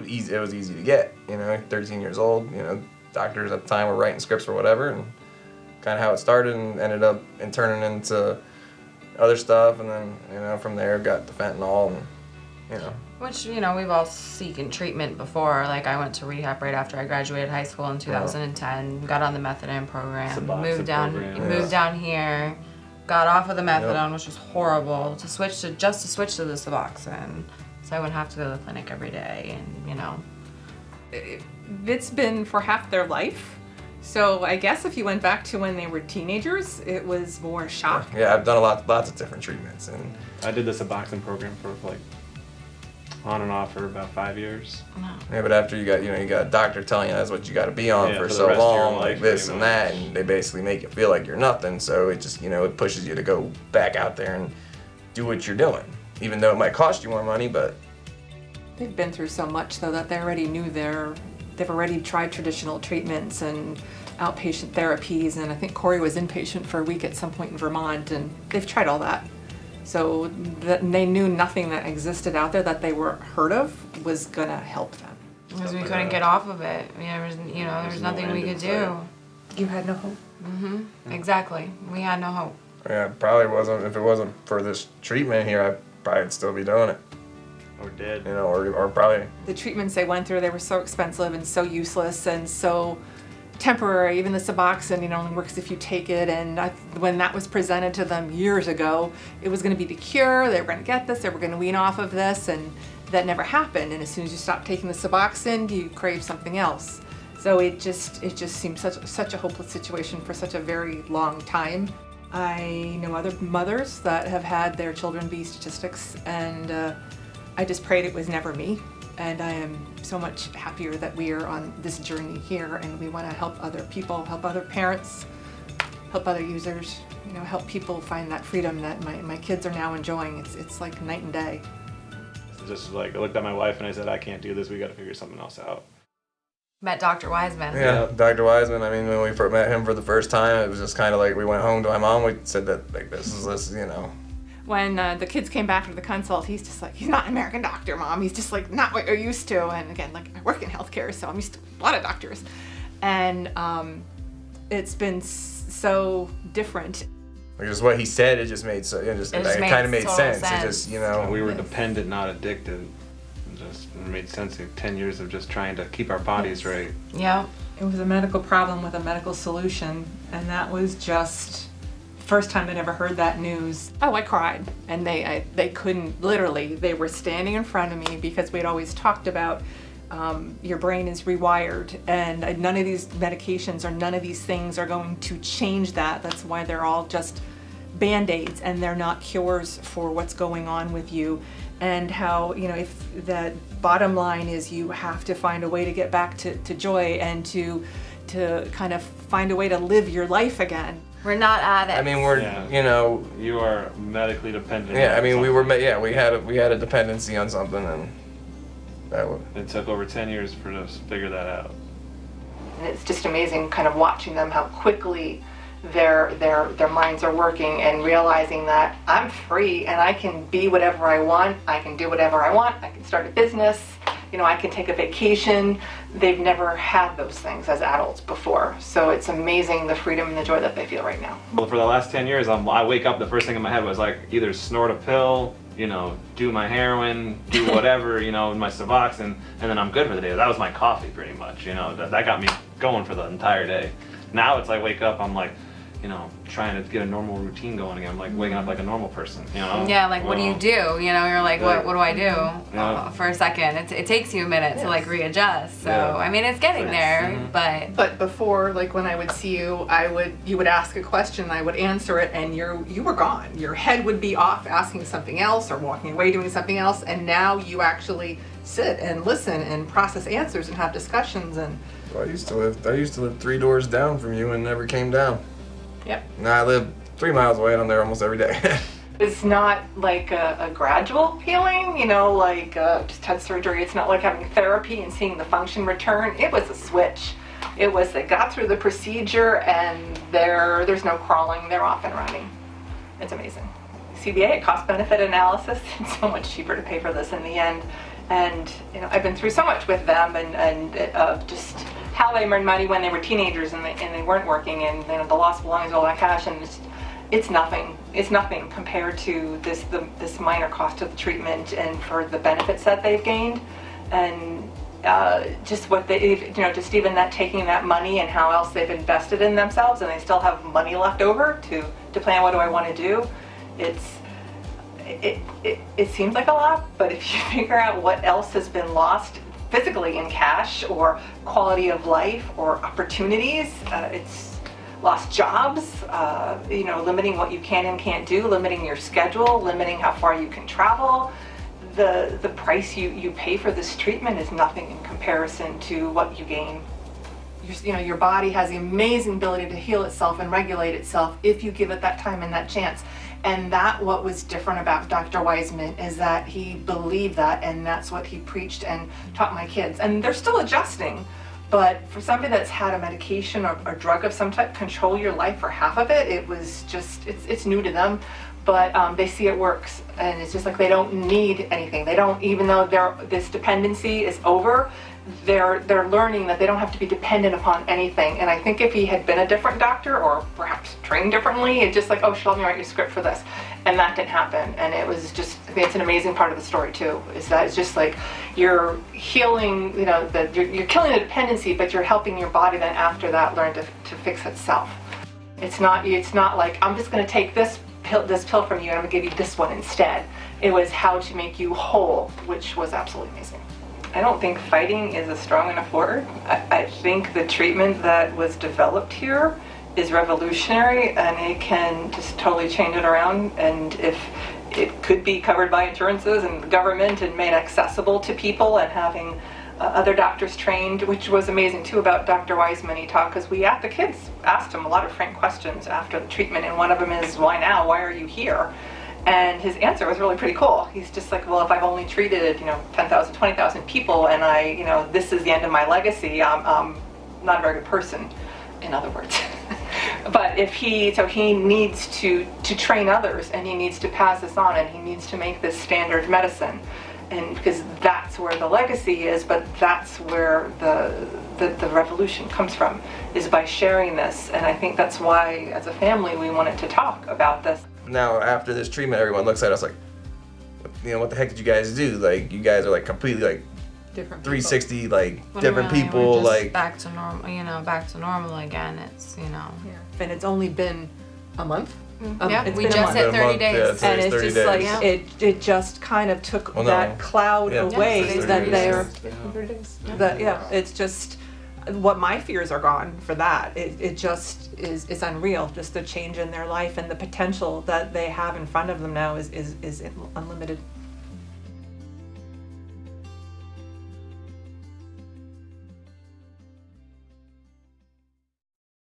it was easy to get, 13 years old, doctors at the time were writing scripts or whatever, and kind of how it started, and ended up turning into other stuff, and then, from there got the fentanyl, and, Which, we've all seeking treatment before. Like, I went to rehab right after I graduated high school in 2010, got on the methadone program, moved down here, got off of the methadone, which was horrible, to switch to the suboxone, so I wouldn't have to go to the clinic every day, and, It's been for half their life. So I guess if you went back to when they were teenagers, it was more shock. Yeah, I've done lots of different treatments, and I did the suboxone program for like on and off for about 5 years. Yeah, but after you got a doctor telling you that's what you got to be on for the so rest of your long, life, like this and pretty that, much. and they basically make you feel like you're nothing. So it just it pushes you to go back out there and do what you're doing, even though it might cost you more money. But They've been through so much though that they already knew they've already tried traditional treatments and outpatient therapies, and I think Corey was inpatient for a week at some point in Vermont, and they've tried all that. So they knew nothing that existed out there that they were heard of was gonna help them. because we couldn't get off of it. There was nothing we could do. You had no hope. Exactly. We had no hope. yeah, probably wasn't. If it wasn't for this treatment here, I probably would still be doing it. Or dead. Or probably. The treatments they went through, they were so expensive and so useless and so temporary. Even the suboxone, only works if you take it. And when that was presented to them years ago, it was going to be the cure. They were going to get this. They were going to wean off of this, and that never happened. And as soon as you stop taking the suboxone, you crave something else. So it just seemed such a hopeless situation for such a very long time. I know other mothers that have had their children be statistics, and I just prayed it was never me. And I am so much happier that we are on this journey here, and we want to help other people, help other parents, help other users, help people find that freedom that my kids are now enjoying. It's like night and day. Just like, I looked at my wife and I said, I can't do this, we got to figure something else out. Met Dr. Waismann. Yeah, Dr. Waismann. I mean, when we first met him for the first time, it was just kind of like we went home to my mom. We said that like this is. When the kids came back from the consult, he's just like, he's not an American doctor, Mom. He's just like not what you're used to. And again, like I work in healthcare, so I'm used to a lot of doctors. And it's been so different. Because what he said, it just made it kind of made sense. It just We were dependent, not addicted. It made sense. 10 years of just trying to keep our bodies right. Yeah. It was a medical problem with a medical solution, and that was just first time I'd ever heard that news. Oh, I cried. And they couldn't, literally, they were standing in front of me because we'd always talked about your brain is rewired, and none of these medications or none of these things are going to change that. That's why they're all just Band-Aids, and they're not cures for what's going on with you. And how, if the bottom line is you have to find a way to get back to joy and to kind of find a way to live your life again. We're not addicts. I mean, we're You are medically dependent. Yeah, I mean, we had a dependency on something, and it took over 10 years for us to figure that out. And it's just amazing kind of watching them, how quickly their minds are working and realizing that I'm free and I can be whatever I want, I can do whatever I want, I can start a business, I can take a vacation. They've never had those things as adults before. So it's amazing the freedom and the joy that they feel right now. Well, for the last 10 years, I wake up, the first thing in my head was like either snort a pill, do my heroin, do whatever, in my suboxone, and then I'm good for the day. That was my coffee pretty much, that got me going for the entire day. Now it's like wake up, I'm like, trying to get a normal routine going again. I'm like waking up like a normal person, Yeah, like what do you do? You're like, what do I do? For a second, it takes you a minute to like readjust. So I mean, it's getting there, but before, like when I would see you, you would ask a question, I would answer it, and you were gone. Your head would be off asking something else or walking away doing something else, and now you actually sit and listen and process answers and have discussions. And I used to live 3 doors down from you and never came down. Yep. Now I live 3 miles away and I'm there almost every day. It's not like a gradual healing, like just had surgery. It's not like having therapy and seeing the function return. It was a switch. It was they got through the procedure and there's no crawling. They're off and running. It's amazing. CBA, a cost-benefit analysis. It's so much cheaper to pay for this in the end. And I've been through so much with them, and just how they earned money when they were teenagers and they weren't working, and the loss of belongings, all that cash, and it's nothing. It's nothing compared to this minor cost of the treatment and for the benefits that they've gained, and just what they, just even that taking that money and how else they've invested in themselves, and they still have money left over to plan what do I want to do. It seems like a lot, but if you figure out what else has been lost physically in cash or quality of life or opportunities, it's lost jobs, limiting what you can and can't do, limiting your schedule, limiting how far you can travel. The price you pay for this treatment is nothing in comparison to what you gain. Your body has the amazing ability to heal itself and regulate itself if you give it that time and that chance. And what was different about Dr. Waismann is that he believed that, and that's what he preached and taught my kids. And they're still adjusting, but for somebody that's had a medication or drug of some type control your life for half of it, it was just, it's new to them, but they see it works. And it's just like they don't need anything. They don't, even though this dependency is over, they're learning that they don't have to be dependent upon anything. And I think if he had been a different doctor or perhaps trained differently, it's just like, oh, she'll let me write your script for this. And that didn't happen. And it was just, I think it's an amazing part of the story too, is that it's just like you're healing, you're killing the dependency, but you're helping your body then after that learn to fix itself. It's not like, I'm just going to take this pill from you and I'm going to give you this one instead. It was how to make you whole, which was absolutely amazing. I don't think fighting is a strong enough word. I think the treatment that was developed here is revolutionary, and it can just totally change it around. And if it could be covered by insurances and the government and made accessible to people, and having other doctors trained, which was amazing too about Dr. Waismann. He talked, because the kids asked him a lot of frank questions after the treatment, and one of them is, why now? Why are you here? And his answer was really pretty cool. He's just like, well, if I've only treated 10,000, 20,000 people, and this is the end of my legacy, I'm not a very good person, in other words. But he needs to train others, and he needs to pass this on, and he needs to make this standard medicine, and because that's where the legacy is, but that's where the revolution comes from, is by sharing this. And I think that's why, as a family, we wanted to talk about this. Now, after this treatment, everyone looks at us like, what the heck did you guys do? Like, you guys are like completely like different 360, people. Like different people, we're just like back to normal. Back to normal again. It's Yeah. And it's only been a month. Yeah, we just hit 30 days. Yeah, and it's just days. It just kind of took that cloud away. That they're 30 days. It's just. What my fears are gone for that. It just is unreal. Just the change in their life and the potential that they have in front of them now is unlimited.